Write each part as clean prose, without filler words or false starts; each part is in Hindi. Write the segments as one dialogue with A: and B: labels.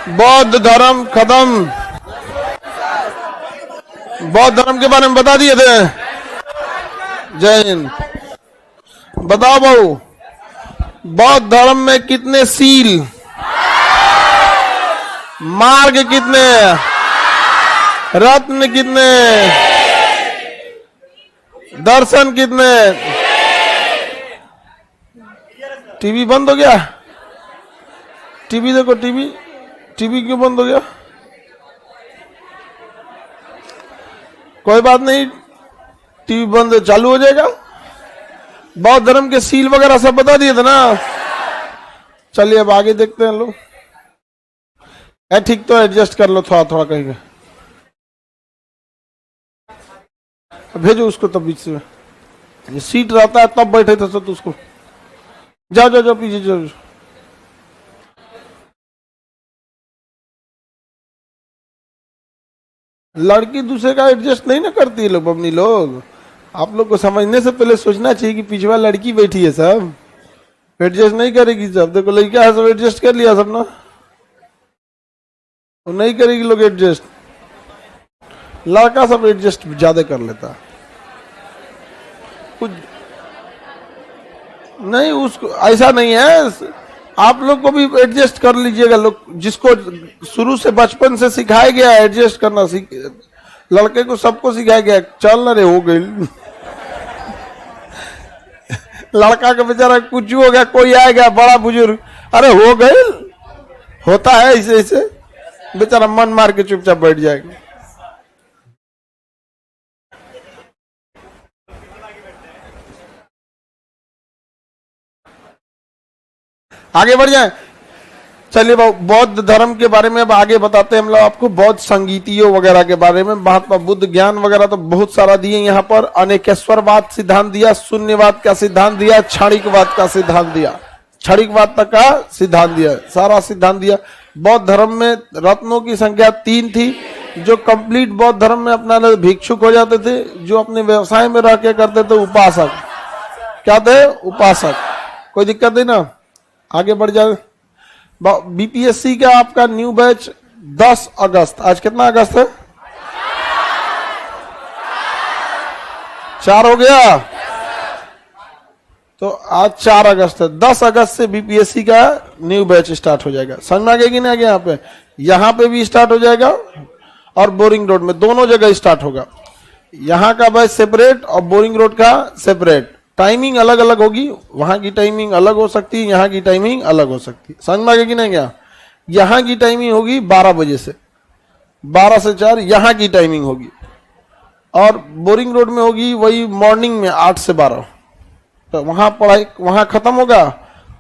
A: बौद्ध धर्म खत्म। बौद्ध धर्म के बारे में बता दिए थे। जय हिंद। बताओ भाऊ, बौद्ध धर्म में कितने सील, मार्ग कितने, रत्न कितने, दर्शन कितने? टीवी बंद हो गया? टीवी देखो, टीवी टीवी क्यों बंद हो गया? कोई बात नहीं, टीवी बंद चालू हो जाएगा। बौद्ध धर्म के सील वगैरह सब बता दिए थे ना। चलिए अब आगे देखते हैं लोग। ठीक तो एडजस्ट कर लो थोड़ा थोड़ा कहीं पे। भेजो उसको तब बीच से, ये सीट रहता है तब बैठे थे सब, तो उसको जाओ जाओ जाओ पीछे जाओ। लड़की दूसरे का एडजस्ट नहीं ना करती है लोग, अपनी लोग। आप लोग को समझने से पहले सोचना चाहिए कि पिछवा लड़की बैठी है, सब एडजस्ट नहीं करेगी। सब देखो लड़का है, सब एडजस्ट कर लिया सब ना, वो नहीं करेगी लोग एडजस्ट। लड़का सब एडजस्ट ज्यादा कर लेता है। कुछ नहीं, उसको ऐसा नहीं है। आप लोग को भी एडजस्ट कर लीजिएगा। लोग जिसको शुरू से बचपन से सिखाया गया एडजस्ट करना, लड़के को सबको सिखाया गया चल ना रे हो गई। लड़का का बेचारा कुछ हो गया, कोई आ गया बड़ा बुजुर्ग, अरे हो गई, होता है ऐसे ऐसे, बेचारा मन मार के चुपचाप बैठ जाएगा। आगे बढ़ जाए। चलिए बौद्ध धर्म के बारे में अब आगे बताते हैं हम लोग आपको। बौद्ध संगीतियों वगैरह के बारे में महात्मा बुद्ध ज्ञान वगैरह तो बहुत सारा दिए यहाँ पर। अनेकेश्वरवाद सिद्धांत दिया, शून्यवाद का सिद्धांत दिया, क्षणिकवाद का सिद्धांत दिया, क्षणिकवाद तक का सिद्धांत दिया, सारा सिद्धांत दिया। बौद्ध धर्म में रत्नों की संख्या 3 थी। जो कंप्लीट बौद्ध धर्म में अपना भिक्षुक हो जाते थे, जो अपने व्यवसाय में रह के करते थे उपासक। क्या थे? उपासक। कोई दिक्कत नहीं ना, आगे बढ़ जाए। बीपीएससी का आपका न्यू बैच 10 अगस्त, आज कितना अगस्त है? 4 हो गया, तो आज 4 अगस्त है। 10 अगस्त से बीपीएससी का न्यू बैच स्टार्ट हो जाएगा। समझ में आ गया कि नहीं आ गया? यहाँ पे भी स्टार्ट हो जाएगा और बोरिंग रोड में, दोनों जगह स्टार्ट होगा। यहाँ का बैच सेपरेट और बोरिंग रोड का सेपरेट। टाइमिंग अलग अलग होगी, वहां की टाइमिंग अलग हो सकती है, यहाँ की टाइमिंग अलग हो सकती है। समझ में आ गया कि नहीं गया? यहाँ की टाइमिंग होगी 12 बजे से, 12 से 4 यहाँ की टाइमिंग होगी। और बोरिंग रोड में होगी वही मॉर्निंग में 8 से 12। तो वहाँ पढ़ाई वहाँ खत्म होगा,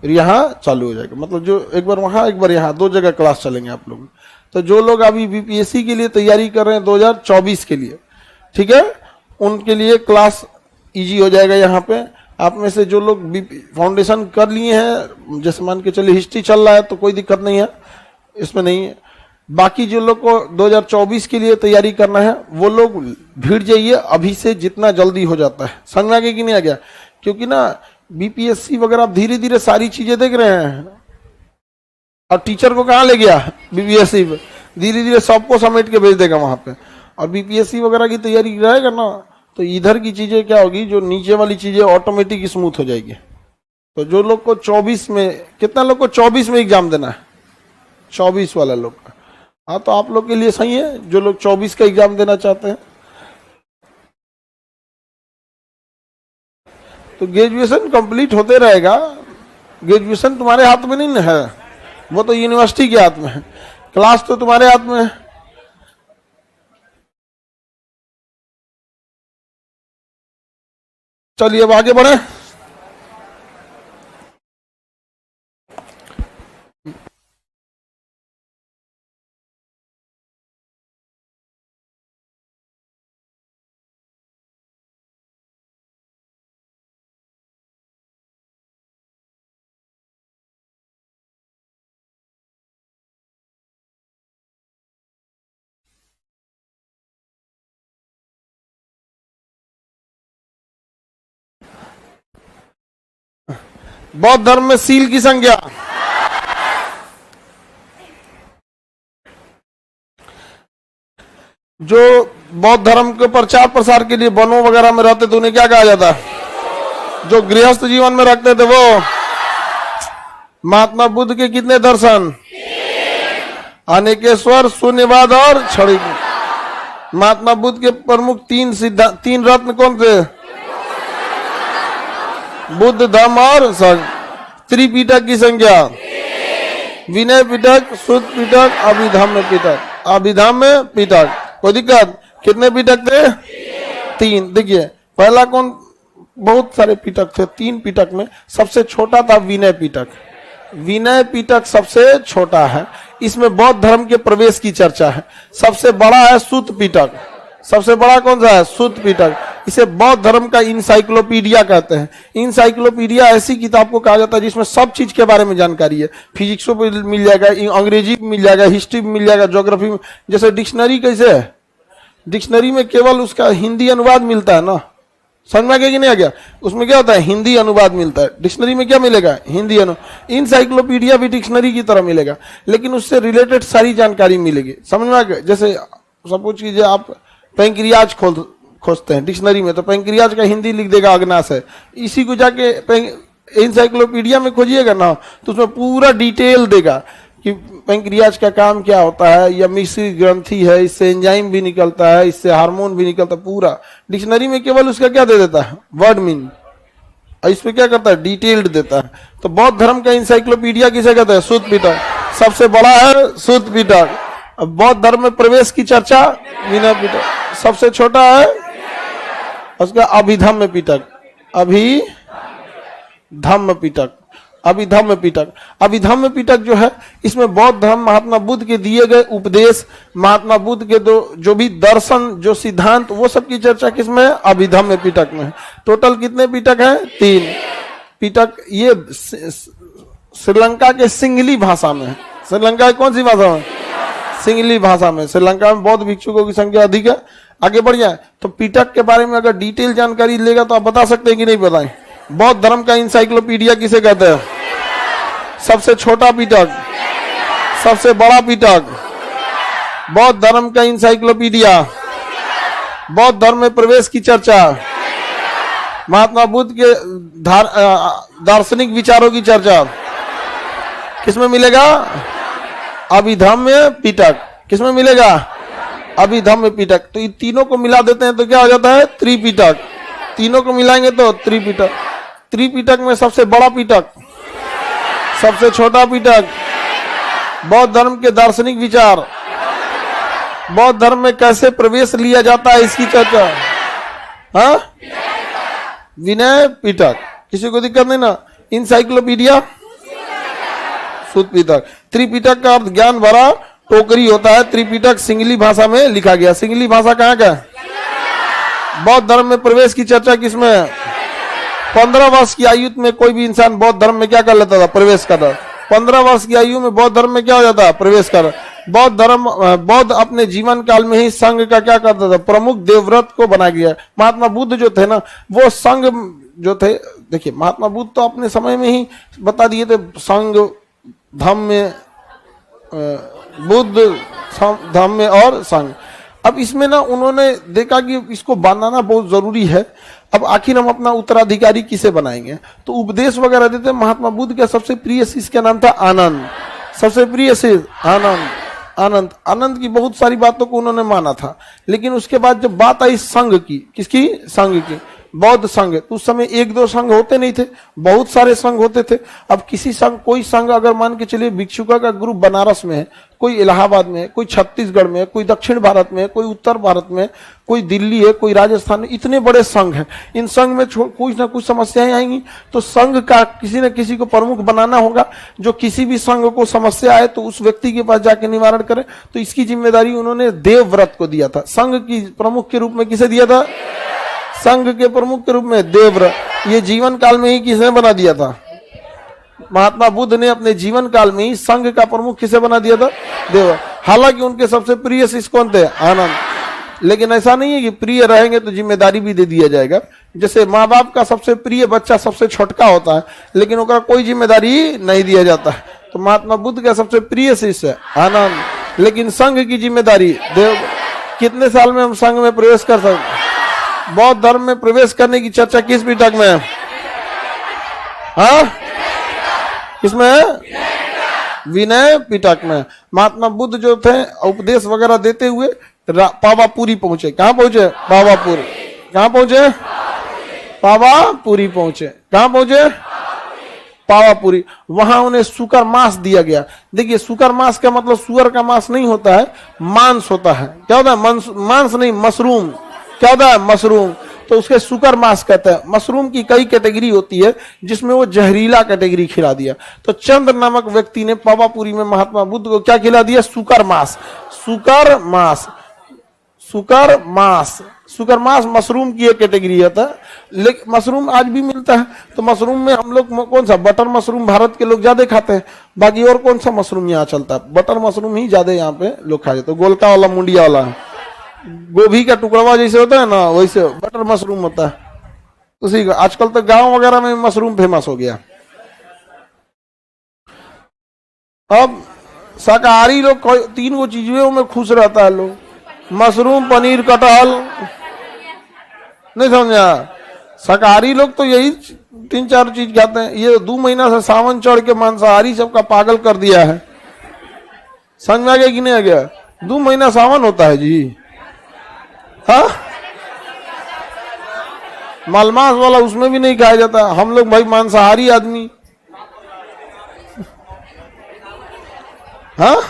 A: फिर यहाँ चालू हो जाएगा। मतलब जो एक बार वहाँ एक बार यहाँ, 2 जगह क्लास चलेंगे आप लोग। तो जो लोग अभी बीपीएससी के लिए तैयारी कर रहे हैं 2024 के लिए, ठीक है, उनके लिए क्लास इजी हो जाएगा। यहाँ पे आप में से जो लोग फाउंडेशन कर लिए हैं, जैसे मान के चलिए हिस्ट्री चल रहा है तो कोई दिक्कत नहीं है, इसमें नहीं है। बाकी जो लोग को 2024 के लिए तैयारी करना है वो लोग भीड़ जाइए अभी से, जितना जल्दी हो जाता है। समझ में आ गया कि नहीं आ गया? क्योंकि ना बीपीएससी वगैरह आप धीरे धीरे सारी चीजें देख रहे हैं, और टीचर को कहाँ ले गया बीपीएससी, धीरे धीरे सबको समेट के भेज देगा वहां पे। और बीपीएससी वगैरह की तैयारी रहेगा ना, तो इधर की चीजें क्या होगी, जो नीचे वाली चीजें ऑटोमेटिक स्मूथ हो जाएगी। तो जो लोग को 24 में, कितना लोग को 24 में एग्जाम देना है? 24 वाला लोग का, हाँ तो आप लोग के लिए सही है जो लोग 24 का एग्जाम देना चाहते हैं। तो ग्रेजुएशन कंप्लीट होते रहेगा, ग्रेजुएशन तुम्हारे हाथ में नहीं है, वो तो यूनिवर्सिटी के हाथ में है। क्लास तो तुम्हारे हाथ में है। चलिए अब आगे बढ़े। बौद्ध धर्म में सील की संख्या जो बौद्ध धर्म के प्रचार प्रसार के लिए वनों वगैरह में रहते थे उन्हें क्या कहा जाता है? जो गृहस्थ जीवन में रखते थे वो। महात्मा बुद्ध के कितने दर्शन? अनेकेश्वर, शून्यवाद और क्षणिक। महात्मा बुद्ध के प्रमुख तीन रत्न कौन थे? बुद्ध, धम्म और संघ। त्रिपिटक की संख्या? विनय पिटक, शुद्ध पिटक, अभिधम्म पिटक। अभिधम्म पिटक। कोई दिक्कत? कितने पिटक थे? 3। देखिए पहला कौन? बहुत सारे पिटक थे, 3 पिटक में सबसे छोटा था विनय पिटक। विनय पिटक सबसे छोटा है। इसमें बौद्ध धर्म के प्रवेश की चर्चा है। सबसे बड़ा है सूत पिटक। सबसे बड़ा कौन सा है? सूत पिटक। इसे बौद्ध धर्म का इंसाइक्लोपीडिया कहते हैं। इंसाइक्लोपीडिया ऐसी किताब को कहा जाता है जिसमें सब चीज के बारे में जानकारी है। फिजिक्स में मिल जाएगा, अंग्रेजी में मिल जाएगा, हिस्ट्री में मिल जाएगा, ज्योग्राफी में। जैसे डिक्शनरी कैसे है? डिक्शनरी में केवल उसका हिंदी अनुवाद मिलता है ना, समझ में आ गया कि नहीं आ गया? उसमें क्या होता है? हिंदी अनुवाद मिलता है। डिक्शनरी में क्या मिलेगा? हिंदी अनुवाद। इंसाइक्लोपीडिया भी डिक्शनरी की तरह मिलेगा, लेकिन उससे रिलेटेड सारी जानकारी मिलेगी। समझ में आ गया? जैसे सपोज कीजिए आप पैंक्रियाज खोजते हैं डिक्शनरी में, तो पैंक्रियाज का हिंदी लिख देगा अग्नाशय। इसी को जाके इंसाइक्लोपीडिया में खोजिएगा ना, तो उसमें पूरा डिटेल देगा कि पैंक्रियाज का काम क्या होता है, या मिश्री ग्रंथि है, इससे एंजाइम भी निकलता है, इससे हार्मोन भी निकलता है। पूरा डिक्शनरी में केवल उसका क्या दे देता है? Word mean. इसमें क्या करता है? डिटेल्ड देता है। तो बौद्ध धर्म का इंसाइक्लोपीडिया किसे कहते हैं? सूत पिटक। सबसे बड़ा है सूत पिटक। अब बौद्ध धर्म में प्रवेश की चर्चा विनय पिटक। सबसे छोटा है उसका अभिधम्म पिटक। अभिधम्म पिटक। अभिधम्म पिटक। अभिधम्म पिटक जो है, इसमें बौद्ध धर्म महात्मा बुद्ध के दिए गए उपदेश, महात्मा बुद्ध के जो भी दर्शन, जो सिद्धांत, वो सब की चर्चा किसमें है? अभिधम्म पिटक में है। टोटल कितने पिटक हैं? 3 पिटक। ये श्रीलंका के सिंगली भाषा में है। श्रीलंका की कौन सी भाषा में? सिंगली भाषा में। श्रीलंका में बौद्ध भिक्षुकों की संख्या अधिक है। आगे बढ़ जाए तो पिटक के बारे में अगर डिटेल जानकारी लेगा तो आप बता सकते हैं कि नहीं बताएं? बौद्ध धर्म का इंसाइक्लोपीडिया किसे कहते हैं? सबसे छोटा पिटक, सबसे बड़ा पिटक। बौद्ध धर्म का इंसाइक्लोपीडिया। बौद्ध धर्म में प्रवेश की चर्चा। महात्मा बुद्ध के दार्शनिक विचारों की चर्चा किसमें मिलेगा? अभिधम्म पिटक। किसमें मिलेगा? अभिधम्म पिटक। तो ये तीनों को मिला देते हैं तो क्या हो जाता है? त्रिपिटक। तीनों को मिलाएंगे तो त्रिपिटक। त्रिपिटक में सबसे बड़ा पिटक, सबसे छोटा पिटक, बौद्ध धर्म के दार्शनिक विचार, बौद्ध धर्म में कैसे प्रवेश लिया जाता है इसकी चर्चा। हाँ, विनय पिटक। किसी को दिक्कत नहीं ना? इंसाइक्लोपीडिया सूत पिटक। त्रिपिटक का अर्थ ज्ञान भरा टोकरी होता है। त्रिपिटक सिंगली भाषा में लिखा गया। सिंगली भाषा कहाँ का? बौद्ध धर्म में प्रवेश की चर्चा किसमें है? 15 वर्ष की आयु में कोई भी इंसान बौद्ध धर्म में क्या कर लेता था? प्रवेश करता। 15 वर्ष की आयु में बौद्ध धर्म में क्या हो जाता है? प्रवेश कर। बौद्ध अपने जीवन काल में ही संघ का क्या करता था? प्रमुख देवव्रत को बना गया। महात्मा बुद्ध जो थे ना, वो संघ जो थे, देखिए महात्मा बुद्ध तो अपने समय में ही बता दिए थे संघ, धम्म, बुद्ध, धम्म और संघ। अब इसमें ना उन्होंने देखा कि इसको बनाना बहुत जरूरी है। अब आखिर हम अपना उत्तराधिकारी किसे बनाएंगे? तो उपदेश वगैरह देते। महात्मा बुद्ध का सबसे प्रिय शिष्य का नाम था आनंद। सबसे प्रिय शिष्य आनंद। आनंद की बहुत सारी बातों को उन्होंने माना था। लेकिन उसके बाद जब बात आई संघ की, किसकी? संघ की। बौद्ध संघ। तो उस समय 1-2 संघ होते नहीं थे, बहुत सारे संघ होते थे। अब किसी संघ, कोई संघ अगर मान के चलिए भिक्षुका का ग्रुप बनारस में है, कोई इलाहाबाद में है, कोई छत्तीसगढ़ में है, कोई दक्षिण भारत में है, कोई उत्तर भारत में, कोई दिल्ली है, कोई राजस्थान में, इतने बड़े संघ हैं। इन संघ में कुछ ना कुछ समस्याएं आएंगी, तो संघ का किसी न किसी को प्रमुख बनाना होगा, जो किसी भी संघ को समस्या आए तो उस व्यक्ति के पास जाके निवारण करे। तो इसकी जिम्मेदारी उन्होंने देवव्रत को दिया था। संघ की प्रमुख के रूप में किसे दिया था? संघ के प्रमुख के रूप में देवव्रत। ये जीवन काल में ही किसने बना दिया था? महात्मा बुद्ध ने अपने जीवन काल में ही संघ का प्रमुख किसे बना दिया था? देवव्रत। हालांकि उनके सबसे प्रिय शिष्य कौन थे? आनंद। लेकिन ऐसा नहीं है कि प्रिय रहेंगे तो जिम्मेदारी भी दे दिया जाएगा। जैसे माँ बाप का सबसे प्रिय बच्चा सबसे छोटका होता है, लेकिन उसका कोई जिम्मेदारी नहीं दिया जाता है। तो महात्मा बुद्ध का सबसे प्रिय शिष्य आनंद, लेकिन संघ की जिम्मेदारी कितने साल में हम संघ में प्रवेश कर सकते? बौद्ध धर्म में प्रवेश करने की चर्चा किस पिटक में है? हाँ, किसमें है? विनय पिटक में। महात्मा बुद्ध जो थे उपदेश वगैरह देते हुए पावापुरी पहुंचे। कहां पहुंचे? पावापुरी। कहां पहुंचे? पावापुरी पहुंचे। कहां पहुंचे? पावापुरी। वहां उन्हें सुकर मांस दिया गया। देखिए, सुकर मांस का मतलब सुअर का मांस नहीं होता है, मांस होता है। क्या होता है? मांस नहीं, मशरूम। क्या होता है? मशरूम। तो उसके सुकर मांस कहते हैं। मशरूम की कई कैटेगरी होती है, जिसमें वो जहरीला कैटेगरी खिला दिया। तो चंद्र नामक व्यक्ति ने पावापुरी में महात्मा बुद्ध को क्या खिला दिया? सुकर मांस। सुकर मांस, सुकर मांस। सुकर मांस मशरूम की एक कैटेगरी होता है, लेकिन मशरूम आज भी मिलता है। तो मशरूम में हम लोग कौन सा? बटर मशरूम भारत के लोग ज्यादा खाते हैं। बाकी और कौन सा मशरूम यहाँ चलता है? बटर मशरूम ही ज्यादा यहाँ पे लोग खाते। तो गोलका वाला, मुंडिया वाला, गोभी का टुकड़ा जैसे होता है ना, वैसे बटर मशरूम होता है उसी का। आजकल तो गांव वगैरह में मशरूम फेमस हो गया। अब शाकाहारी लोग 3 चीजों में खुश रहता है लोग, मशरूम, पनीर, कटहल। नहीं समझा? शाकाहारी लोग तो यही 3-4 चीज खाते हैं। ये 2 महीना से सावन चढ़ के मांसाहारी सबका पागल कर दिया है। समझ में आ गया कि नहीं आ गया? 2 महीना सावन होता है जी। हाँ, मालमास वाला उसमें भी नहीं खाया जाता। हम लोग भाई मांसाहारी आदमी। हाँ,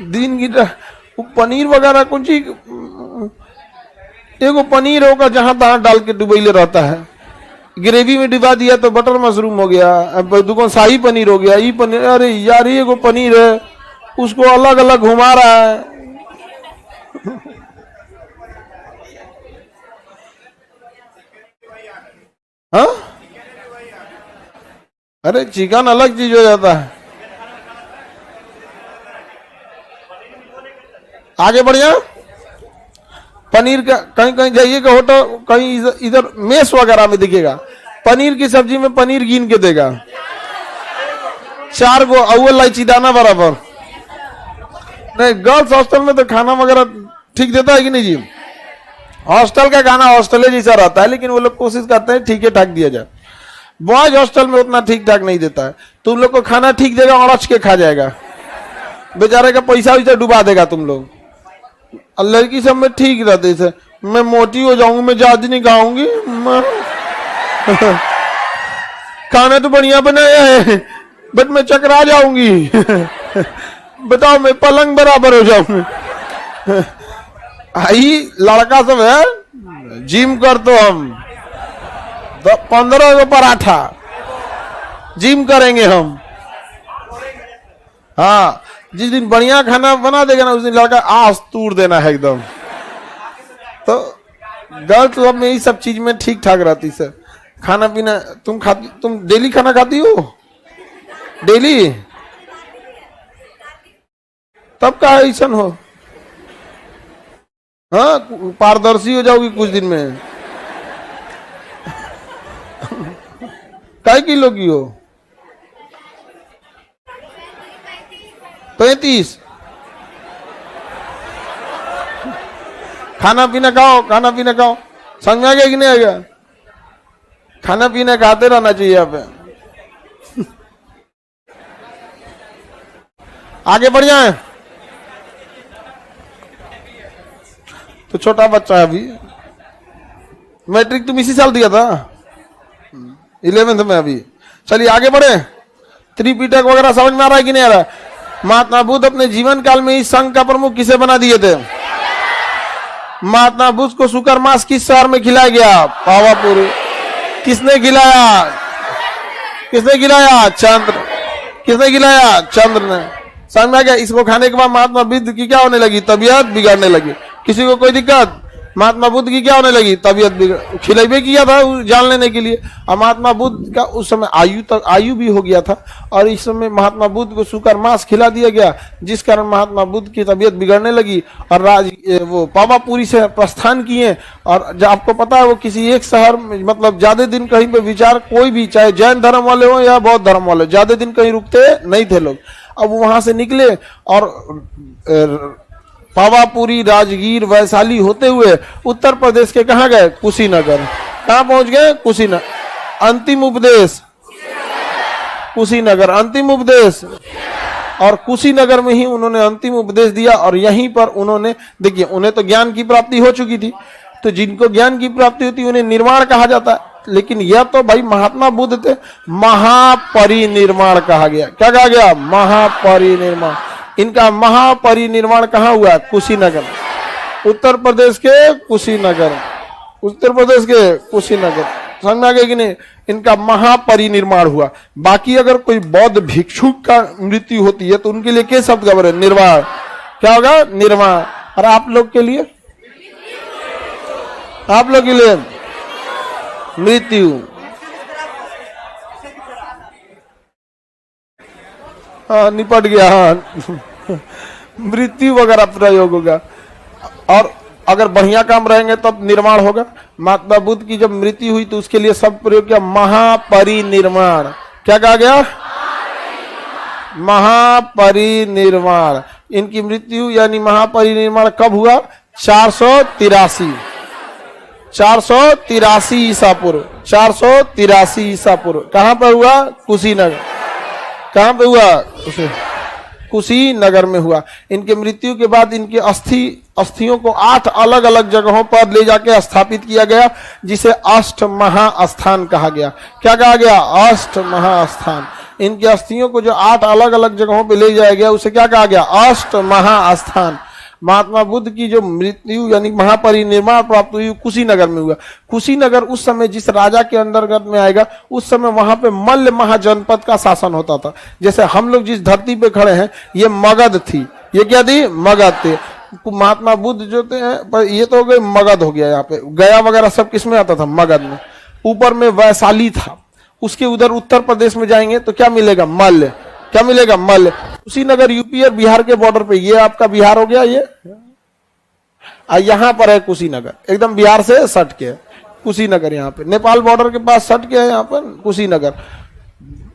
A: दिन की पनीर वगैरह कुछ ही, एगो पनीर होगा जहां तहां डाल के डुबैले रहता है। ग्रेवी में डुबा दिया तो बटर मशरूम हो गया, दुकान शाही पनीर हो गया। ये पनीर, अरे यार ये एगो पनीर है, उसको अलग अलग घुमा रहा है। हाँ, अरे चिकन अलग चीज हो जाता है। आगे बढ़ जाओ। पनीर का कहीं कहीं जाइएगा होटल, कहीं इधर मेस वगैरह में दिखेगा, पनीर की सब्जी में पनीर गिन के देगा 4 गो अव्वल इलायची दाना बराबर। नहीं, गर्ल्स हॉस्टल में तो खाना वगैरह ठीक देता है कि नहीं जी? हॉस्टल का खाना हॉस्टल जैसा रहता है, लेकिन वो लोग कोशिश करते हैं ठीक ठाक दिया जाए। बॉयज हॉस्टल में उतना ठीक ठाक नहीं देता है। तुम लोग को खाना ठीक देगा, अड़च के खा जाएगा, बेचारे का पैसा वैसा डुबा देगा तुम लोग। लड़की सब में ठीक रहते से, मैं मोटी हो जाऊंगी, मैं ज्यादा नहीं खाऊंगी, खाना तो बढ़िया बनाया है बट मैं चकरा जाऊंगी बताओ, मैं पलंग बराबर हो जाऊंगी। आई लड़का सब है, जिम कर तो हम 15 को पराठा जिम करेंगे हम। हाँ, जिस दिन बढ़िया खाना बना देगा ना, उस दिन लड़का आस तूड़ देना है एकदम। तो गर्ल्स सब में यही सब चीज में ठीक ठाक रहती सर। खाना पीना तुम डेली खाना खाती हो? डेली? तब का ऐसा हो? हाँ, पारदर्शी हो जाओगी कुछ दिन में। काय किलो की हो? 35। खाना पीना खाओ, खाना पीना खाओ। समझ में आ गया कि नहीं आ गया? खाना पीना खाते रहना चाहिए यहाँ पे। आगे बढ़ जाए। तो छोटा बच्चा है अभी, मैट्रिक तुम इसी साल दिया था, 11th में अभी। चलिए आगे बढ़े। त्रिपिटक वगैरह समझ में आ रहा है कि नहीं आ रहा है? महात्मा बुद्ध अपने जीवन काल में इस संघ का प्रमुख किसे बना दिए थे? महात्मा बुद्ध को सुकर मांस किस शहर में खिलाया गया? पावापुरी। किसने खिलाया? किसने खिलाया? चंद्र। किसने खिलाया? चंद्र ने। समझ में आ गया? इसको खाने के बाद महात्मा बुद्ध की क्या होने लगी? तबीयत बिगड़ने लगी। किसी को कोई दिक्कत? महात्मा बुद्ध की क्या होने लगी? तबीयत बिगड़। खिलाइबे किया था जान लेने के लिए। और महात्मा बुद्ध का उस समय आयु भी हो गया था, और इस समय महात्मा बुद्ध को सुकर मांस खिला दिया गया, जिस कारण महात्मा बुद्ध की तबीयत बिगड़ने लगी और वो पावापुरी से प्रस्थान किए। और जब आपको पता है वो किसी एक शहर में, मतलब ज्यादा दिन कहीं पे विचार, कोई भी चाहे जैन धर्म वाले हो या बौद्ध धर्म वाले, ज्यादा दिन कहीं रुकते नहीं थे लोग। अब वहां से निकले और पावापुरी, राजगीर, वैशाली होते हुए उत्तर प्रदेश के कहां गए? कुशीनगर। कहां पहुंच गए? कुशीनगर। अंतिम उपदेश कुशीनगर, अंतिम उपदेश, और कुशीनगर में ही उन्होंने अंतिम उपदेश दिया। और यहीं पर उन्होंने, देखिए, उन्हें तो ज्ञान की प्राप्ति हो चुकी थी, तो जिनको ज्ञान की प्राप्ति होती उन्हें निर्वाण कहा जाता है। लेकिन यह तो भाई महात्मा बुद्ध थे, महापरिनिर्वाण कहा गया। क्या कहा गया? महापरिनिर्वाण। इनका महापरिनिर्वाण कहां हुआ? कुशीनगर, उत्तर प्रदेश के कुशीनगर, उत्तर प्रदेश के कुशीनगर। समझ में आ गया कि नहीं? इनका महापरिनिर्वाण हुआ। बाकी अगर कोई बौद्ध भिक्षु का मृत्यु होती है तो उनके लिए क्या शब्द का बने? निर्वाण। क्या होगा? निर्वाण। और आप लोग के लिए, आप लोग के लिए मृत्यु। हाँ, निपट गया। हाँ, मृत्यु वगैरह प्रयोग होगा। और अगर बढ़िया काम रहेंगे तब निर्माण होगा। महात्मा बुद्ध की जब मृत्यु हुई तो उसके लिए सब प्रयोग किया, महापरिनिर्वाण। क्या कहा गया? महापरिनिर्वाण। इनकी मृत्यु यानी महापरिनिर्वाण कब हुआ? 483 ईसा पूर्व, 483 ईसा पूर्व। कहां पर हुआ? कुशीनगर। कहां पे हुआ? कुशीनगर में हुआ। इनके मृत्यु के बाद इनके अस्थियों को 8 अलग अलग जगहों पर ले जाके स्थापित किया गया, जिसे अष्ट महास्थान कहा गया। क्या कहा गया? अष्ट महास्थान। इनकी अस्थियों को जो 8 अलग अलग जगहों पे ले जाया गया उसे क्या कहा गया? अष्ट महास्थान। महात्मा बुद्ध की जो मृत्यु यानी महापरिनिर्वाण प्राप्त हुई कुशीनगर में हुआ। कुशीनगर उस समय जिस राजा के अंतर्गत में आएगा, उस समय वहां पे मल्ल महाजनपद का शासन होता था। जैसे हम लोग जिस धरती पे खड़े हैं ये मगध थी। ये क्या थी? मगध थे। महात्मा बुद्ध जो थे, पर ये तो हो गए मगध हो गया। यहाँ पे गया वगैरह सब किस में आता था? मगध में। ऊपर में वैशाली था। उसके उधर उत्तर प्रदेश में जाएंगे तो क्या मिलेगा? मल्ल। क्या मिलेगा? मल्ल। कुशीनगर यूपी और बिहार के बॉर्डर पे, ये आपका बिहार हो गया। ये यहां पर है कुशीनगर, एकदम बिहार से सट के कुशीनगर। यहाँ पे नेपाल बॉर्डर के पास सट के है यहाँ पर कुशीनगर।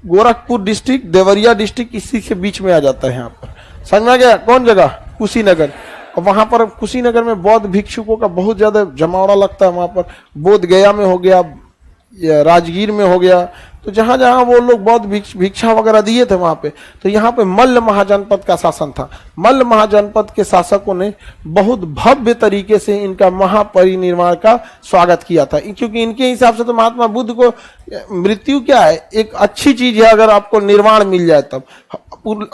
A: गोरखपुर डिस्ट्रिक्ट, देवरिया डिस्ट्रिक्ट इसी के बीच में आ जाता है। यहाँ पर समझ में आ गया? कौन जगह? कुशीनगर। और वहां पर कुशीनगर में बौद्ध भिक्षुकों का बहुत ज्यादा जमावड़ा लगता है। वहां पर बोध गया में हो गया, राजगीर में हो गया, तो जहां जहां वो लोग बौद्ध भिक्षा वगैरह दिए थे वहां पे, तो यहाँ पे मल्ल महाजनपद का शासन था। मल्ल महाजनपद के शासकों ने बहुत भव्य तरीके से इनका महापरिनिर्वाण का स्वागत किया था, क्योंकि इनके हिसाब से तो महात्मा बुद्ध को मृत्यु क्या है? एक अच्छी चीज है। अगर आपको निर्वाण मिल जाए तब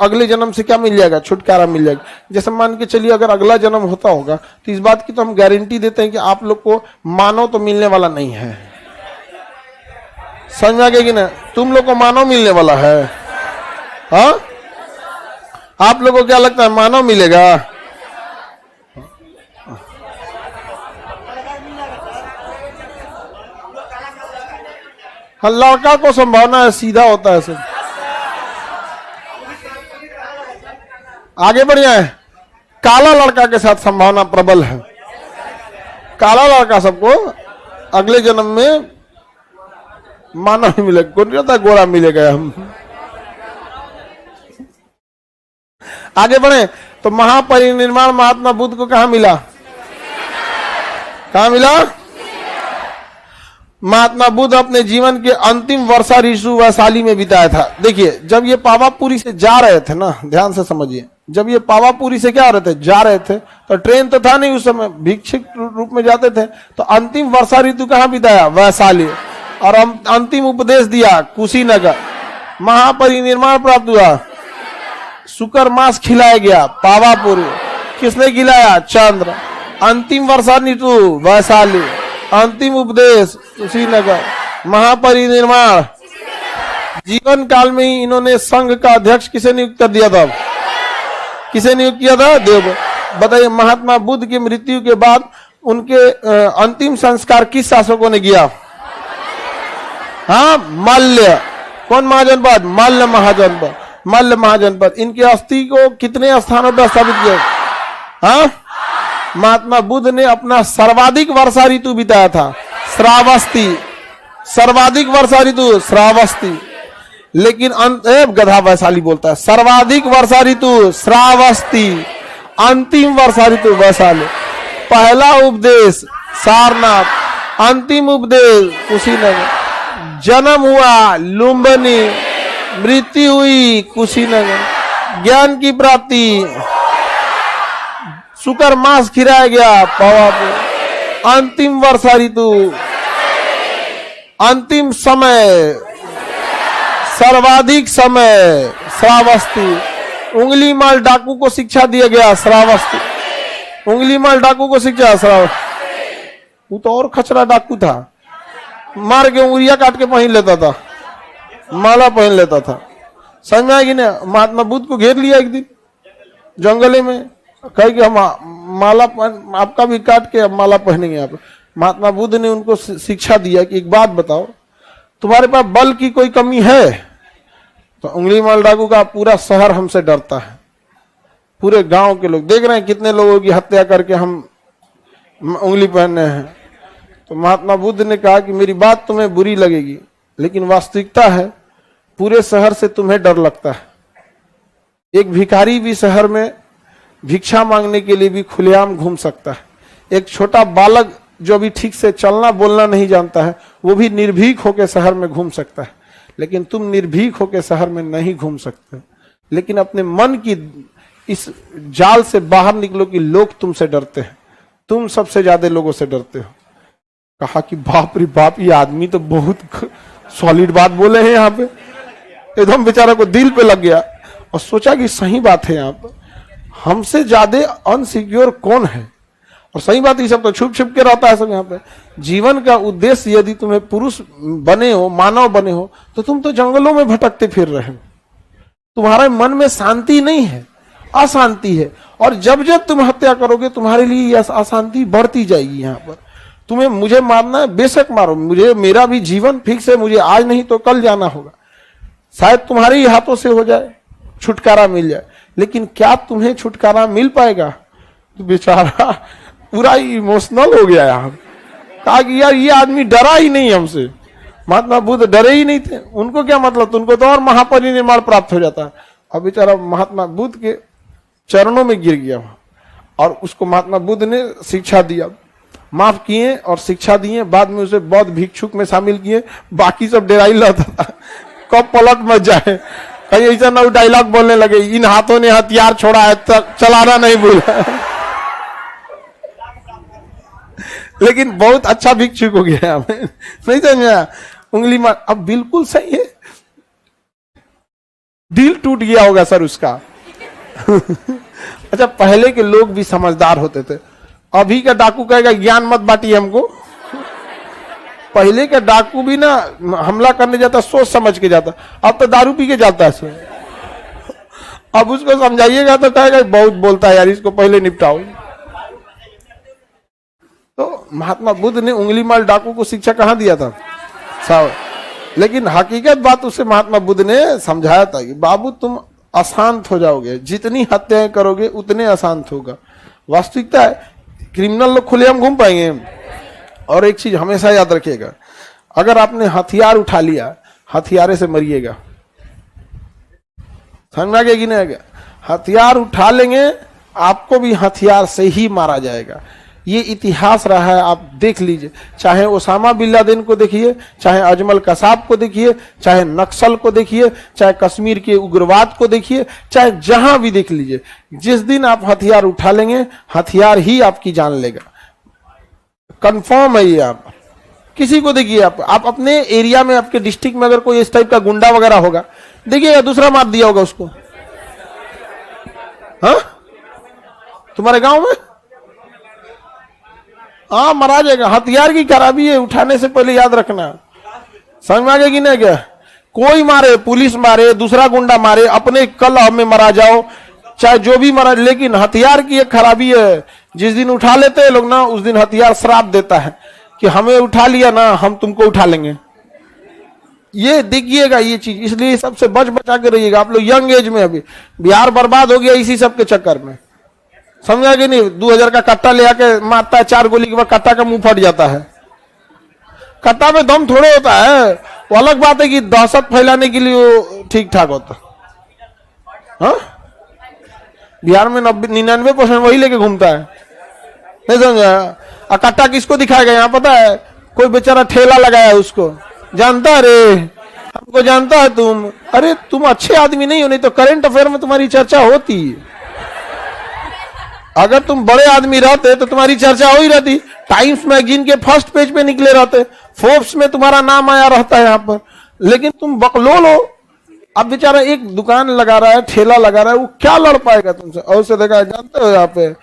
A: अगले जन्म से क्या मिल जाएगा? छुटकारा मिल जाएगा। जैसे मान के चलिए अगर अगला जन्म होता होगा तो इस बात की तो हम गारंटी देते हैं कि आप लोग को मानव तो मिलने वाला नहीं है। समझ में आ गया कि ना? तुम लोग को मानव मिलने वाला है। हाँ, आप लोगों को क्या लगता है? मानव मिलेगा? हाँ, लड़का को संभावना है, सीधा होता है सब। आगे बढ़िया है। काला लड़का के साथ संभावना प्रबल है। काला लड़का सबको अगले जन्म में मानव ही मिलेगा। कौन कहता है गोरा मिलेगा? हम आगे बढ़े तो महापरिनिर्वाण महात्मा बुद्ध को कहां मिला? कहां मिला? महात्मा बुद्ध अपने जीवन के अंतिम वर्षा ऋतु वैशाली में बिताया था। देखिए, जब ये पावापुरी से जा रहे थे ना, ध्यान से समझिए, जब ये पावापुरी से क्या हो रहे थे? जा रहे थे, तो ट्रेन तो था नहीं उस समय, भिक्षुक रूप में जाते थे। तो अंतिम वर्षा ऋतु कहां बिताया? वैशाली। और अंतिम उपदेश दिया कुशीनगर। महापरिनिर्वाण प्राप्त हुआ, शुक्र मास खिलाया गया पावापुरी। किसने खिलाया? चंद्र। अंतिम वर्षा ऋतु वैशाली, अंतिम उपदेश कुशीनगर, महापरिनिर्वाण। जीवन काल में ही इन्होंने संघ का अध्यक्ष किसे नियुक्त कर दिया था? किसे नियुक्त किया था? देव। बताइए, महात्मा बुद्ध की मृत्यु के बाद उनके अंतिम संस्कार किस शासकों ने किया? हाँ, मल्ल। कौन महाजनपद? मल्ल महाजनपद। मल्ल महाजनपद। इनके अस्थि को कितने स्थानों पर स्थापित किया? हाँ, महात्मा बुद्ध ने अपना सर्वाधिक वर्षा ऋतु बिताया था श्रावस्ती। सर्वाधिक वर्षा ऋतु श्रावस्ती। लेकिन गधा वैशाली बोलता है। सर्वाधिक वर्षा ऋतु श्रावस्ती। अंतिम वर्षा ऋतु वैशाली। पहला उपदेश सारनाथ, अंतिम उपदेश कुशीनगर, जन्म हुआ लुम्बिनी, मृत्यु हुई कुशीनगर, ज्ञान की प्राप्ति शुक्र मास खिलाया गया पावापुर, अंतिम वर्षा ऋतु, अंतिम समय, सर्वाधिक समय श्रावस्ती, उंगली माल डाकू को शिक्षा दिया गया श्रावस्ती, उंगली माल डाकू को शिक्षा श्रावस्ती। वो तो और खचरा डाकू था, मार के उंगलियां काट के पहन लेता था, माला पहन लेता था। समझ में आएगी ना? महात्मा बुद्ध को घेर लिया एक दिन जंगले में, कहे कि हम माला आपका भी काट के अब माला पहनेंगे आप। महात्मा बुद्ध ने उनको शिक्षा दिया कि एक बात बताओ, तुम्हारे पास बल की कोई कमी है? तो उंगली माल डाकू का पूरा शहर हमसे डरता है, पूरे गांव के लोग देख रहे हैं कितने लोगों की हत्या करके हम उंगली पहने हैं। तो महात्मा बुद्ध ने कहा कि मेरी बात तुम्हें बुरी लगेगी, लेकिन वास्तविकता है पूरे शहर से तुम्हें डर लगता है। एक भिखारी भी शहर में भिक्षा मांगने के लिए भी खुलेआम घूम सकता है। एक छोटा बालक जो अभी ठीक से चलना बोलना नहीं जानता है, वो भी निर्भीक होकर शहर में घूम सकता है। लेकिन तुम निर्भीक होकर शहर में नहीं घूम सकते। लेकिन अपने मन की इस जाल से बाहर निकलो कि लोग तुमसे डरते हैं, तुम सबसे ज्यादा लोगों से डरते हो। कहा कि बाप रे बाप, ये आदमी तो बहुत सॉलिड बात बोले हैं यहाँ पे। एकदम बेचारा को दिल पे लग गया और सोचा कि सही बात है, यहाँ पे हमसे ज्यादा अनसिक्योर कौन है। और सही बात, ये सब तो छुप छुप के रहता है सब यहाँ पे। जीवन का उद्देश्य यदि तुम्हें पुरुष बने हो, मानव बने हो, तो तुम तो जंगलों में भटकते फिर रहे हो। तुम्हारे मन में शांति नहीं है, अशांति है। और जब जब तुम हत्या करोगे तुम्हारे लिए यह अशांति बढ़ती जाएगी। यहाँ पर तुम्हें मुझे मारना है, बेशक मारो, मुझे मेरा भी जीवन फिक्स है, मुझे आज नहीं तो कल जाना होगा। शायद तुम्हारे ही हाथों से हो जाए, छुटकारा मिल जाए। लेकिन क्या तुम्हें छुटकारा मिल पाएगा? तो बेचारा पूरा इमोशनल हो गया यार। कहा कि यार ये आदमी डरा ही नहीं हमसे। महात्मा बुद्ध डरे ही नहीं थे। उनको क्या मतलब, उनको तो और महापरिनिर्वाण प्राप्त हो जाता। अब बेचारा महात्मा बुद्ध के चरणों में गिर गया और उसको महात्मा बुद्ध ने शिक्षा दिया, माफ किए और शिक्षा दिए। बाद में उसे बौद्ध भिक्षुक में शामिल किए। बाकी सब डेराई रहता था, कब पलट मच जाए, कहीं ऐसा ना डायलॉग बोलने लगे, इन हाथों ने हथियार छोड़ा है, चलाना नहीं भूला। लेकिन बहुत अच्छा भिक्षुक हो गया हमें, नहीं समझा? उंगली मार, अब बिल्कुल सही है। दिल टूट गया होगा सर उसका। अच्छा, पहले के लोग भी समझदार होते थे। अभी का डाकू कहेगा ज्ञान मत बांटिए हमको। पहले का डाकू भी ना हमला करने जाता सोच समझ के जाता, अब तो दारू पी के जाता है। अब उसको समझाइएगा तो कहेगा बहुत बोलता है यार, इसको पहले निपटाओ। तो महात्मा बुद्ध ने उंगली माल डाकू को शिक्षा कहाँ दिया था? लेकिन हकीकत बात उसे महात्मा बुद्ध ने समझाया था कि बाबू तुम अशांत हो जाओगे, जितनी हत्याएं करोगे उतने अशांत होगा। वास्तविकता है क्रिमिनल लोग खुलेआम घूम पाएंगे। और एक चीज हमेशा याद रखिएगा, अगर आपने हथियार उठा लिया, हथियारे से मरिएगा। समझ में आ गया कि नहीं आ गया? हथियार उठा लेंगे, आपको भी हथियार से ही मारा जाएगा। ये इतिहास रहा है, आप देख लीजिए। चाहे ओसामा बिन लादेन को देखिए, चाहे अजमल कसाब को देखिए, चाहे नक्सल को देखिए, चाहे कश्मीर के उग्रवाद को देखिए, चाहे जहां भी देख लीजिए। जिस दिन आप हथियार उठा लेंगे, हथियार ही आपकी जान लेगा। कंफर्म है ये। आप किसी को देखिए, आप अपने एरिया में, आपके डिस्ट्रिक्ट में अगर कोई इस टाइप का गुंडा वगैरह होगा, देखिएगा दूसरा मार दिया होगा उसको। हाँ, तुम्हारे गांव में हाँ मरा जाएगा। हथियार की खराबी है, उठाने से पहले याद रखना। समझ में आ गया कि नहीं क्या? कोई मारे, पुलिस मारे, दूसरा गुंडा मारे, अपने कलह में मरा जाओ, चाहे जो भी मरा, लेकिन हथियार की एक खराबी है। जिस दिन उठा लेते हैं लोग ना, उस दिन हथियार श्राप देता है कि हमें उठा लिया ना, हम तुमको उठा लेंगे। ये देखिएगा ये चीज, इसलिए सबसे बच बचा के रहिएगा। आप लोग यंग एज में, अभी बिहार बर्बाद हो गया इसी सब के चक्कर में। समझा कि नहीं? 2000 का कट्टा ले आके मारता है, 4 गोली के बाद कट्टा का मुंह फट जाता है। कट्टा में दम थोड़े होता है। वो अलग बात है कि दहशत फैलाने के लिए ठीक ठाक होता। हाँ, बिहार में 99% वही लेके घूमता है, नहीं समझा। कट्टा किसको दिखाएगा यहाँ पता है? कोई बेचारा ठेला लगाया है उसको, जानता है रे, हमको जानता है तुम, अरे तुम अच्छे आदमी नहीं हो, नहीं तो करंट अफेयर में तुम्हारी चर्चा होती। अगर तुम बड़े आदमी रहते तो तुम्हारी चर्चा हो ही रहती, टाइम्स मैगजीन के फर्स्ट पेज पे निकले रहते, फोर्ब्स में तुम्हारा नाम आया रहता है यहाँ पर। लेकिन तुम बकलोल हो। अब बेचारा एक दुकान लगा रहा है, ठेला लगा रहा है, वो क्या लड़ पाएगा तुमसे? और उसे देखा है, जानते हो यहाँ पे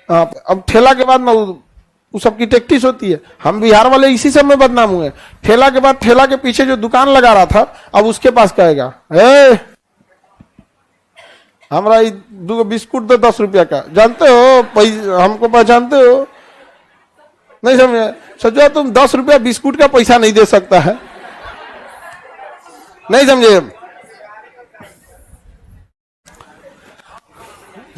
A: अब ठेला के बाद ना वो सबकी टैक्टिस होती है। हम बिहार वाले इसी सब में बदनाम हुए। ठेला के बाद ठेला के पीछे जो दुकान लगा रहा था, अब उसके पास कहेगा हमारा 2 बिस्कुट दो 10 रुपया का, जानते हो हमको पहचानते हो? नहीं समझे? सोचो तुम 10 रुपया बिस्कुट का पैसा नहीं दे सकता है, नहीं समझे?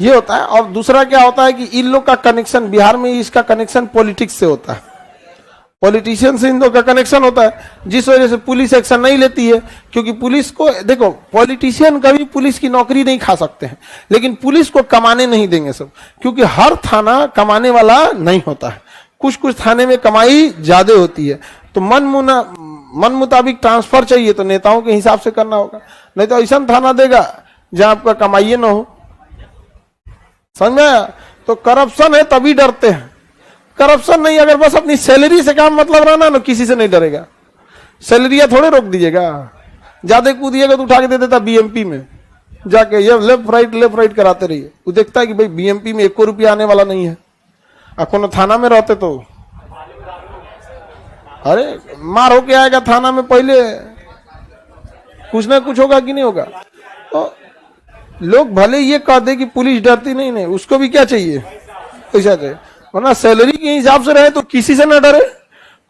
A: ये होता है। और दूसरा क्या होता है कि इन लोग का कनेक्शन, बिहार में इसका कनेक्शन पॉलिटिक्स से होता है, पॉलिटिशियन से इन लोग का कनेक्शन होता है, जिस वजह से पुलिस एक्शन नहीं लेती है। क्योंकि पुलिस को देखो, पॉलिटिशियन कभी पुलिस की नौकरी नहीं खा सकते हैं, लेकिन पुलिस को कमाने नहीं देंगे सब, क्योंकि हर थाना कमाने वाला नहीं होता है, कुछ कुछ थाने में कमाई ज्यादा होती है। तो मन मुताबिक ट्रांसफर चाहिए तो नेताओं के हिसाब से करना होगा, नहीं तो ऐसा थाना देगा जहां आपका कमाइए ना हो, समझ में? तो करप्शन है तभी डरते हैं। करप्शन नहीं, अगर बस अपनी सैलरी से काम मतलब रहना ना, किसी से नहीं डरेगा। सैलरिया थोड़े रोक दीजिएगा, ज्यादा कूदिएगा तो उठा के दे देता बीएमपी में जाके, ये लेफ्ट राइट कराते रहिए। वो देखता है कि भाई बीएमपी में 1 रुपया आने वाला नहीं है। अब थाना में रहते तो अरे मार होके आएगा थाना में, पहले कुछ ना कुछ होगा कि नहीं होगा। तो लोग भले ये कह दे कि पुलिस डरती नहीं, उसको भी क्या चाहिए? पैसा चाहिए, वरना सैलरी के हिसाब से रहे तो किसी से ना डरे।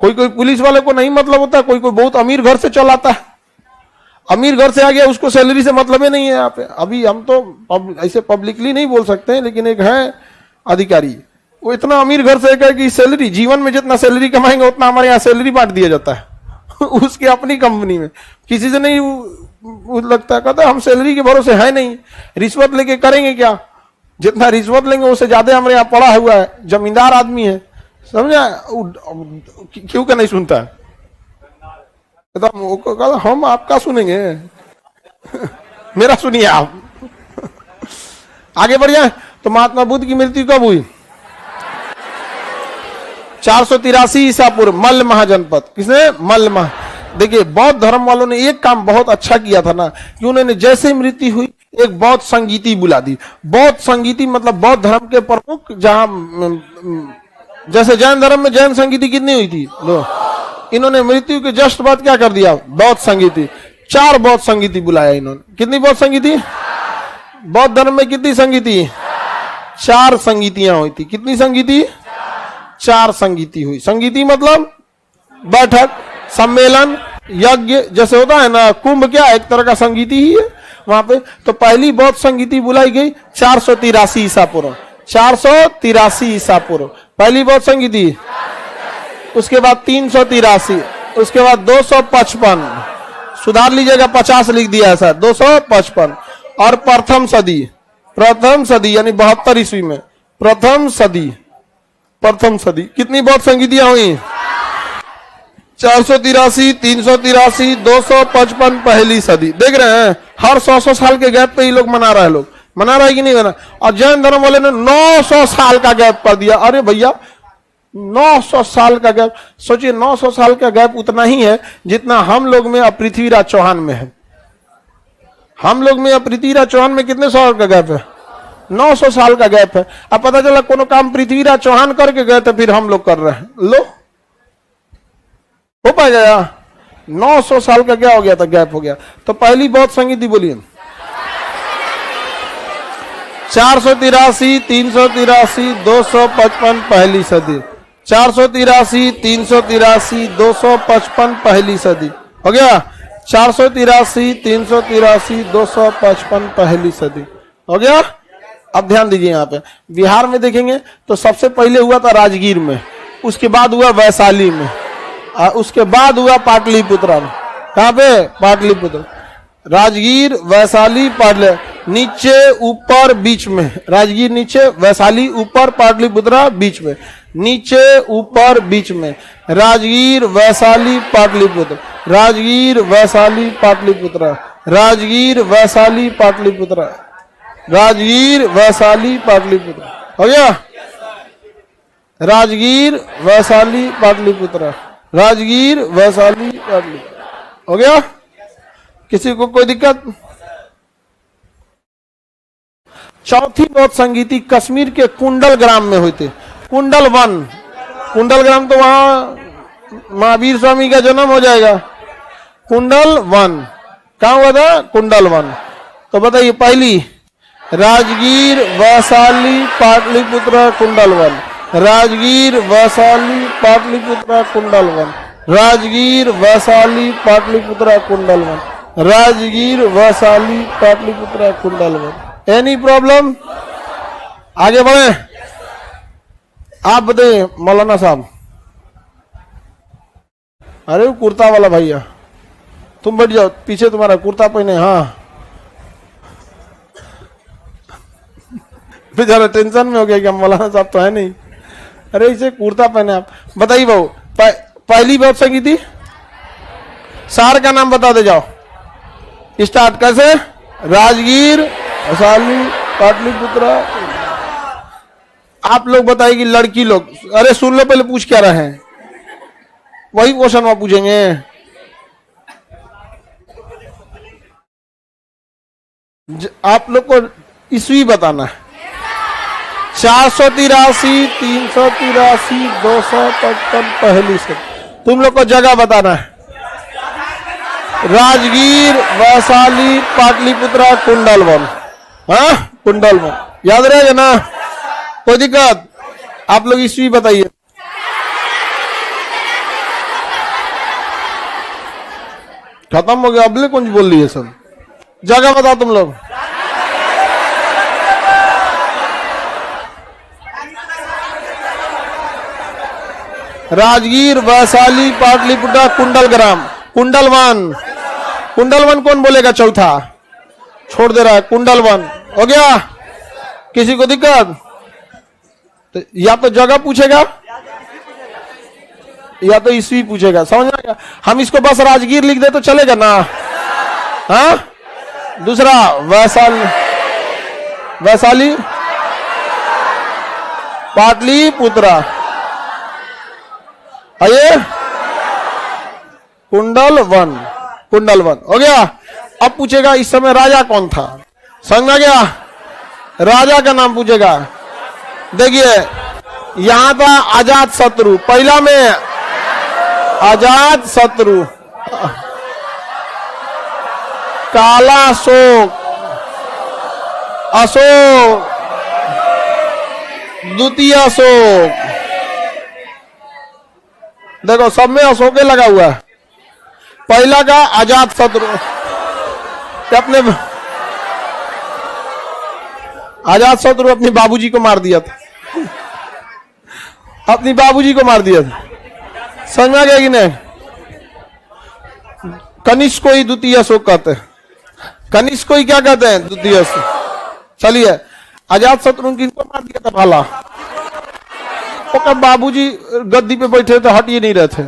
A: कोई पुलिस वाले को नहीं मतलब होता, कोई बहुत अमीर घर से चल आता है, अमीर घर से आ गया, उसको सैलरी से मतलब ही नहीं है। यहाँ पे अभी हम तो ऐसे पब्लिकली नहीं बोल सकते हैं, लेकिन एक है अधिकारी, वो इतना अमीर घर से है कि सैलरी, जीवन में जितना सैलरी कमाएंगे उतना हमारे यहाँ सैलरी बांट दिया जाता है उसकी अपनी कंपनी में, किसी से नहीं लगता। कहता हम सैलरी के भरोसे है नहीं, रिश्वत लेके करेंगे क्या? जितना रिश्वत लेंगे उससे ज्यादा हमारे यहाँ पड़ा हुआ है, जमींदार आदमी है, समझा? क्यों का नहीं सुनता है? कहता हम आपका सुनेंगे मेरा सुनिए आप आगे बढ़िए। तो महात्मा बुद्ध की मृत्यु कब हुई? 483 ईसा पूर्व, मल्ल महाजनपद। किसने? मल्ल महा। देखिए बौद्ध धर्म वालों ने एक काम बहुत अच्छा किया था ना, कि उन्होंने जैसे मृत्यु हुई एक बौद्ध संगीति बुला दी। बौद्ध संगीति मतलब बौद्ध धर्म के प्रमुख, जहां जैसे जैन धर्म में जैन संगीति कितनी हुई थी, इन्होंने मृत्यु के जस्ट बाद क्या कर दिया? बौद्ध संगीति। 4 बौद्ध संगीति बुलाया इन्होंने। कितनी बौद्ध संगीति? बौद्ध धर्म में कितनी संगीति? 4 संगीतियां हुई थी। कितनी संगीति? 4 संगीति हुई। संगीति मतलब बैठक, सम्मेलन, यज्ञ, जैसे होता है ना कुंभ, क्या एक तरह का संगीति ही है वहां पे। तो पहली बौद्ध संगीति बुलाई गई 483 ईसा पूर्व, 483 ईसा पूर्व पहली बौद्ध संगीति। उसके बाद 383, उसके बाद 255, सुधार लीजिएगा 50 लिख दिया है सर, 255। और प्रथम सदी यानी 72 ईस्वी में प्रथम सदी कितनी बौद्ध संगीतियां हुई? 483, 383, 255 पहली सदी। देख रहे हैं हर 100 साल के गैप पे ही लोग मना रहे हैं, मना रहा है कि नहीं मना? और जैन धर्म वाले ने 900 साल का गैप कर दिया। अरे भैया 900 साल का गैप, सोचिए 900 साल का गैप उतना ही है जितना हम लोग में और पृथ्वीराज चौहान में है। हम लोग में और पृथ्वीराज चौहान में कितने साल का गैप है? 900 साल का गैप है। अब पता चला कोनो काम पृथ्वीराज चौहान करके गए तो फिर हम लोग कर रहे हैं, लो हो पाएगा? 900 साल का क्या हो गया था? गैप हो गया। तो पहली बौद्ध संगीति बोलिए। 483, 383, 255 पहली सदी। 483, 383, 255 पहली सदी हो गया। 483, 383, 255 पहली सदी हो गया। अब ध्यान दीजिए, यहाँ पे बिहार में देखेंगे तो सबसे पहले हुआ था राजगीर में, उसके बाद हुआ वैशाली में, उसके बाद हुआ पाटलिपुत्र में। कहाँ पे? पाटलिपुत्र। राजगीर, वैशाली, नीचे ऊपर बीच में, राजगीर नीचे, वैशाली ऊपर, पाटलिपुत्रा बीच में, नीचे ऊपर बीच में, राजगीर वैशाली पाटलिपुत्र, राजगीर वैशाली पाटलिपुत्र, राजगीर वैशाली पाटलिपुत्र, राजगीर वैशाली पाटलिपुत्र। हो गया? राजगीर वैशाली पाटलिपुत्र, राजगीर वैशाली पाटलिपुत्र। हो गया? किसी को कोई दिक्कत? चौथी बौद्ध संगीति कश्मीर के कुंडल ग्राम में हुई थी। कुंडल वन, कुंडल ग्राम तो वहां महावीर स्वामी का जन्म हो जाएगा। कुंडल वन कहां हुआ था? कुंडल वन। तो बताइए, पहली राजगीर वैशाली पाटलिपुत्र कुंडल वन, राजगीर वैशाली पाटलिपुत्र कुंडल वन, राजगीर वैशाली पाटलिपुत्र कुंडल वन, राजगीर वैशाली पाटलिपुत्र कुंडल वन। Any problem? आगे बढ़े। आप बताइए मौलाना साहब। अरे वो कुर्ता वाला भैया, तुम बैठ जाओ, पीछे तुम्हारा कुर्ता पहने। हाँ, बेचारा टेंशन में हो गया कि मौलाना साहब तो है नहीं। अरे इसे कुर्ता पहने आप। बताइए बाबू, पहली बौद्ध संगीति शहर का नाम बता दे जाओ। स्टार्ट कैसे? राजगीर वैशाली पाटलिपुत्र। आप लोग बताइए कि लड़की लोग, अरे सुन लो, पहले पूछ क्या रहे हैं, वही क्वेश्चन वहां पूछेंगे। आप लोग को ईस्वी बताना है। 483, 383, 255 पहली से। तुम लोग को जगह बताना है। राजगीर वैशाली पाटलिपुत्र कुंडल वन। हाँ, कुंडल वन याद रहेगा ना? कोई दिक्कत? आप लोग ईस्वी बताइए। खत्म हो गया, अगले कुछ बोल लिए सब। जगह बताओ तुम लोग। राजगीर वैशाली पाटलिपुत्र कुंडल ग्राम, कुंडल वन। कुंडल वन कौन बोलेगा? चौथा छोड़ दे रहा है। कुंडल वन हो गया। किसी को दिक्कत? तो या तो जगह पूछेगा या तो ईस्वी पूछेगा। समझ में आया? हम इसको बस राजगीर लिख दे तो चलेगा ना? हाँ, दूसरा वैशाली, वैशाली पाटलिपुत्र, आइए कुंडल वन, कुंडल वन हो गया। अब पूछेगा इस समय राजा कौन था। समझ में आ गया? राजा का नाम पूछेगा। देखिए, यहां था अजात शत्रु, पहला में अजात शत्रु, काला अशोक, अशोक, द्वितीय अशोक। देखो सब में अशोक लगा हुआ है। पहला का अजात शत्रु, अपने अजात शत्रु अपने बाबूजी को मार दिया था, अपनी बाबूजी को मार दिया था। समझ में आ गया कि नहीं? कनिष्क को ही द्वितीय अशोक कहते हैं। कनिष्क को ही क्या कहते हैं? द्वितीय अशोक। चलिए, अजात शत्रु किनको मार दिया था भाला? तो बाबूजी गद्दी पे बैठे थे, हट ही नहीं रहे थे।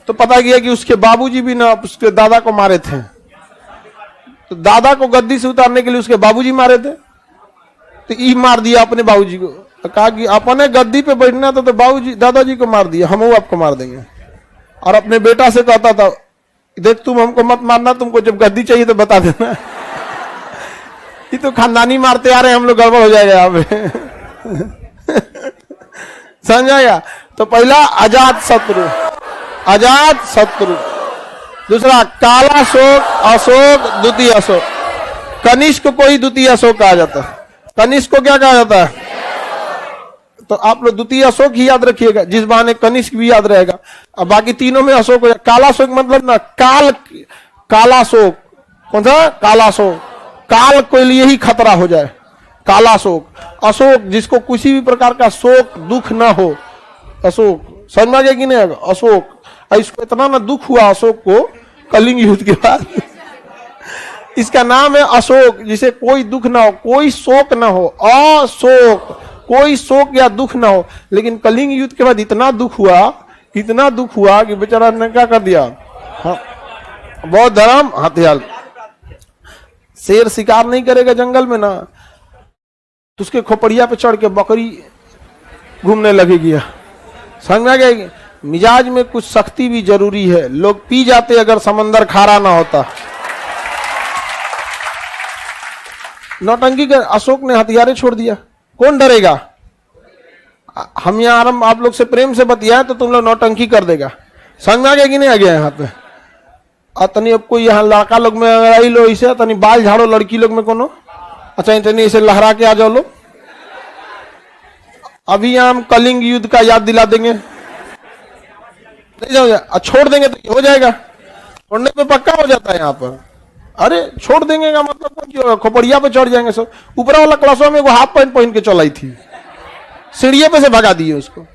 A: तो पता गया कि उसके बाबूजी भी ना उसके दादा को मारे थे। तो दादा को गद्दी से उतारने के लिए उसके बाबूजी मारे थे, तो ई मार दिया अपने बाबूजी को। तो कहा कि अपने गद्दी पे बैठना था तो बाबूजी दादाजी को मार दिया, हम आपको मार देंगे। और अपने बेटा से कहता था, देख तुम हमको मत मारना, तुमको जब गद्दी चाहिए तो बता देना। ये तो खानदानी मारते आ रहे हैं हम लोग, गड़बड़ हो जाएगा यहाँ पे। समझ आया? तो पहला अजात शत्रु, अजात शत्रु। दूसरा काला अशोक, अशोक, द्वितीय अशोक। कनिष्क को ही द्वितीय अशोक कहा जाता है। कनिष्क को क्या कहा जाता है? तो आप लोग द्वितीय अशोक ही याद रखिएगा, जिस बहाने कनिष्क भी याद रहेगा। अब बाकी तीनों में अशोक हो जाए। काला अशोक मतलब ना काल, काला अशोक कौन सा? काला अशोक, काल के लिए ही खतरा हो जाए, काला अशोक। अशोक जिसको किसी भी प्रकार का शोक दुख ना हो, अशोक। समझ में आ गया कि नहीं? अशोक, इसको इतना ना दुख हुआ अशोक को कलिंग युद्ध के बाद, इसका नाम है अशोक, जिसे कोई दुख ना हो, कोई शोक ना हो, अशोक, कोई शोक या दुख ना हो। लेकिन कलिंग युद्ध के बाद इतना दुख हुआ कि बेचारा ने क्या कर दिया, हाँ, बौद्ध धर्म हथियार। शेर शिकार नहीं करेगा जंगल में ना, तो उसके खोपड़िया पे चढ़ के बकरी घूमने लगेगी। समझ में आ गया? मिजाज में कुछ सख्ती भी जरूरी है। लोग पी जाते अगर समंदर खारा ना होता। नौटंकी कर अशोक ने हथियारे छोड़ दिया, कौन डरेगा? हम यहाँ आप लोग से प्रेम से बतिया तो तुम लोग नौटंकी कर देगा। समझ में आ गया कि नहीं आ गया? यहाँ पे तनी अब कोई यहाँ लड़का लोग में अगर आई लो इसे तनी बाल झाड़ो, लड़की लोग में कोनो अच्छा इतनी इसे लहरा के आ जाओ लो। अभी हम कलिंग युद्ध का याद दिला देंगे, नहीं जाओ छोड़ देंगे तो हो जाएगा, छोड़ने पे पक्का हो जाता है यहाँ पर। अरे छोड़ देंगे का मतलब खोपड़िया पे चढ़ जाएंगे सब। ऊपर वाला क्लासों में वो हाफ पैंट पहन के चलाई थी, सीढ़िए पे से भगा दिए उसको।